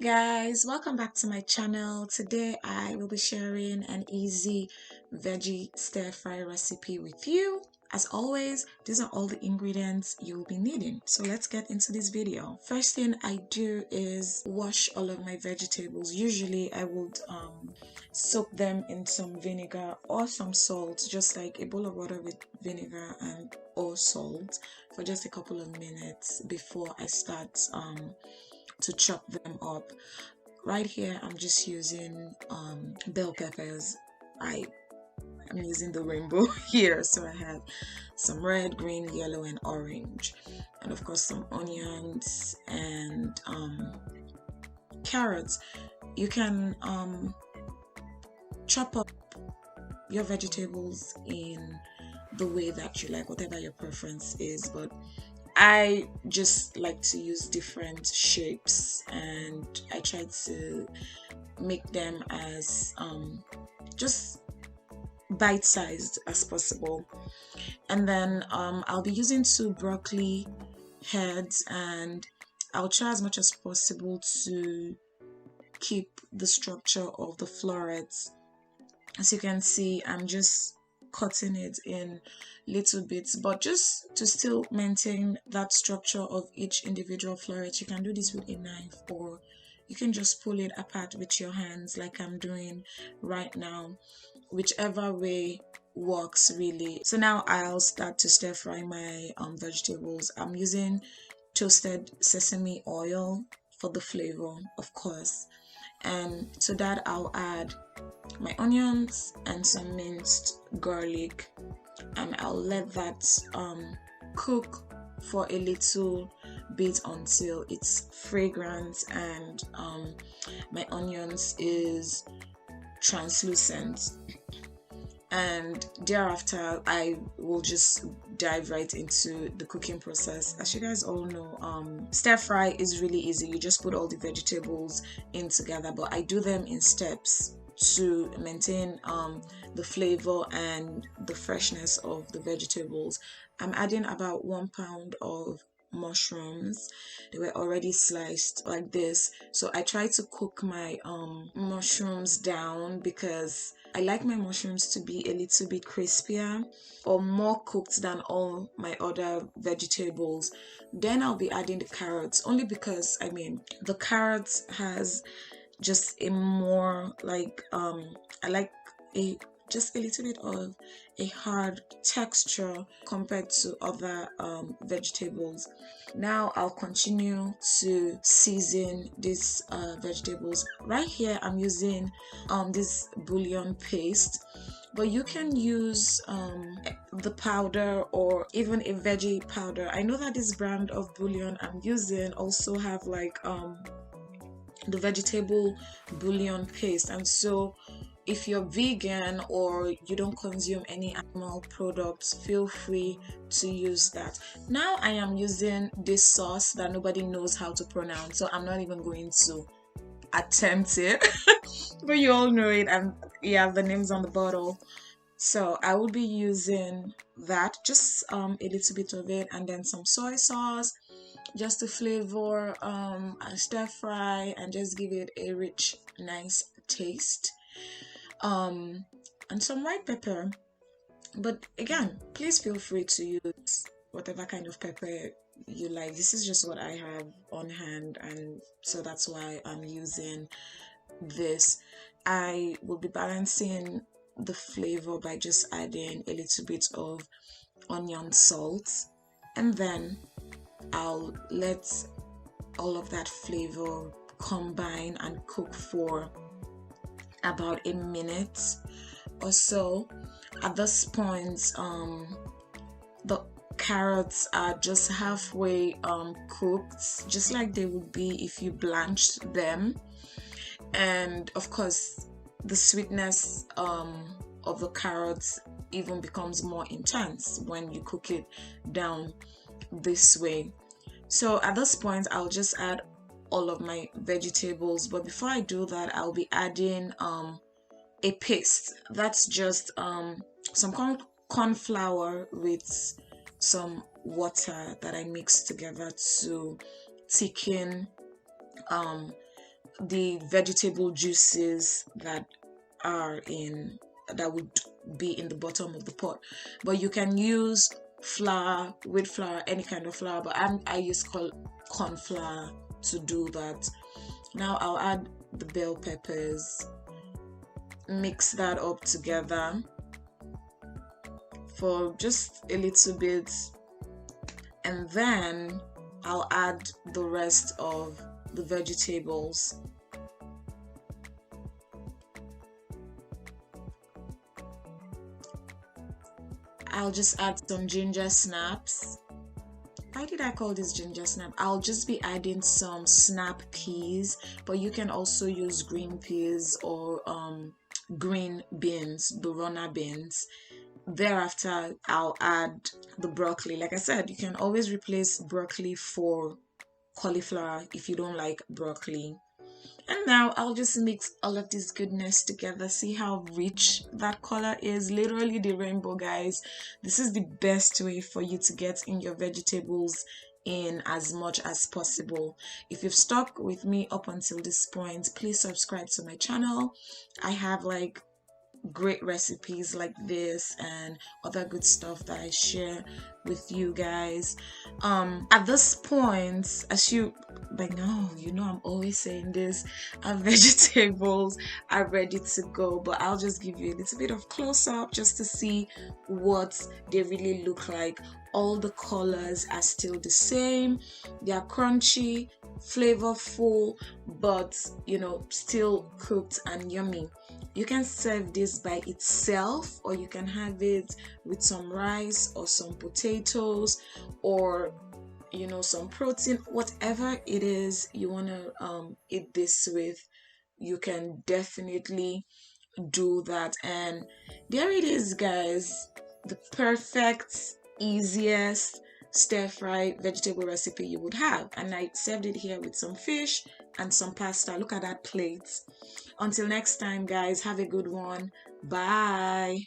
Guys, welcome back to my channel. Today I will be sharing an easy veggie stir fry recipe with you. As always, these are all the ingredients you will be needing. So let's get into this video. First thing I do is wash all of my vegetables. Usually I would soak them in some vinegar or some salt, just like a bowl of water with vinegar and or salt for just a couple of minutes before I start to chop them up. Right here I'm just using bell peppers. I'm using the rainbow here, so I have some red, green, yellow and orange, and of course some onions and carrots. You can chop up your vegetables in the way that you like, whatever your preference is, but I just like to use different shapes, and I try to make them as just bite-sized as possible. And then I'll be using 2 broccoli heads, and I'll try as much as possible to keep the structure of the florets. As you can see, I'm just cutting it in little bits, but just to still maintain that structure of each individual floret. You can do this with a knife, or you can just pull it apart with your hands like I'm doing right now. Whichever way works really. So now I'll start to stir fry my vegetables. I'm using toasted sesame oil for the flavor, of course, and to that I'll add my onions and some minced garlic, and I'll let that cook for a little bit until it's fragrant and my onions is translucent. And thereafter I will just dive right into the cooking process. As you guys all know, stir fry is really easy. You just put all the vegetables in together, but I do them in steps to maintain the flavor and the freshness of the vegetables. I'm adding about 1 pound of mushrooms. They were already sliced like this, so I try to cook my mushrooms down because I like my mushrooms to be a little bit crispier or more cooked than all my other vegetables. Then I'll be adding the carrots, only because I mean the carrots has just a more like I like a just a little bit of a hard texture compared to other vegetables. Now I'll continue to season these vegetables. Right here I'm using this bouillon paste, but you can use the powder or even a veggie powder. I know that this brand of bouillon I'm using also have like the vegetable bouillon paste, and so if you're vegan or you don't consume any animal products, feel free to use that. Now I am using this sauce that nobody knows how to pronounce, so I'm not even going to attempt it but you all know it, and yeah, the name's on the bottle. So I will be using that, just a little bit of it, and then some soy sauce just to flavor a stir fry and just give it a rich, nice taste. And some white pepper, but again, please feel free to use whatever kind of pepper you like. This is just what I have on hand, and so that's why I'm using this. I will be balancing the flavor by just adding a little bit of onion salt, and then I'll let all of that flavor combine and cook for about a minute or so. At this point, the carrots are just halfway cooked, just like they would be if you blanched them. And of course, the sweetness of the carrots even becomes more intense when you cook it down this way. So at this point I'll just add all of my vegetables, but before I do that I'll be adding a paste. That's just some corn flour with some water that I mix together to thicken the vegetable juices that would be in the bottom of the pot. But you can use flour, wheat flour, any kind of flour, but I use corn flour to do that. Now I'll add the bell peppers, mix that up together for just a little bit, and then I'll add the rest of the vegetables. I'll just add some ginger snaps. Why did I call this ginger snap? I'll just be adding some snap peas, but you can also use green peas or green beans, burrona beans. Thereafter, I'll add the broccoli. Like I said, you can always replace broccoli for cauliflower if you don't like broccoli. And now I'll just mix all of this goodness together. See how rich that color is? Literally the rainbow, guys. This is the best way for you to get in your vegetables in as much as possible. If you've stuck with me up until this point, please subscribe to my channel. I have like great recipes like this and other good stuff that I share with you guys. At this point, as you by now, you know I'm always saying this, our vegetables are ready to go, but I'll just give you a little bit of close-up just to see what they really look like. All the colors are still the same. They are crunchy, flavorful, but you know, still cooked and yummy. You can serve this by itself, or you can have it with some rice or some potatoes, or you know, some protein, whatever it is you want to eat this with. You can definitely do that. And there it is, guys, the perfect, easiest stir fry vegetable recipe you would have. And I served it here with some fish and some pasta. Look at that plate. Until next time, guys, have a good one. Bye.